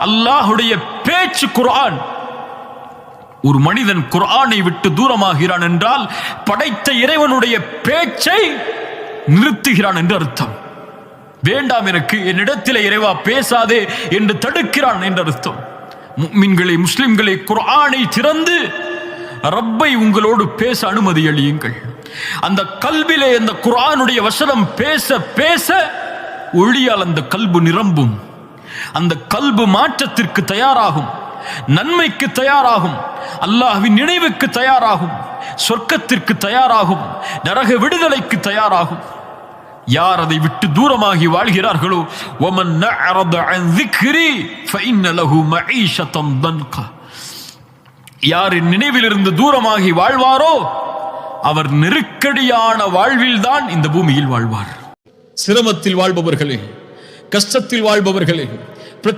அல்லாஹ்வுடைய பேச்சு குர்ஆன். ஒரு மனிதன் குர்ஆனை விட்டு தூரமாகிறான் என்றால் படைத்த இறைவனுடைய பேச்சை நிறுத்துகிறான் என்று அர்த்தம். வேண்டாம், எனக்கு என்னிடத்தில் இறைவா பேசாதே என்று தடுக்கிறான் என்று அர்த்தம். முஃமின்களே, முஸ்லிம்களே, குர்ஆனை திறந்து ரப்பை உங்களோடு பேச அனுமதி அளியுங்கள். அந்த கல்விலே அந்த குர்ஆனுடைய வசனம் பேச பேச ஒளியால் அந்த கல்பு நிரம்பும். அந்த கல்பு மாற்றத்திற்கு தயாராகும், நன்மைக்கு தயாராகும், அல்லாஹ்வின் நினைவுக்கு தயாராகும், சொர்க்கத்திற்கு தயாராகும், நரக விடுதலைக்கு தயாராகும். யார் அதை விட்டு தூரமாகி வாழ்கிறார்களோ, وَمَنْ أَعْرَضَ عَنْ ذِكْرِي فَإِنَّ لَهُ مَعِيشَةً ضَنْكًا. யார் நினைவிலிருந்து தூரமாகி வாழ்வாரோ அவர் நெருக்கடியான வாழ்வில்தான் இந்த பூமியில் வாழ்வார். சிரமத்தில் வாழ்பவர்களே, கஷ்டத்தில் வாழ்பவர்களே,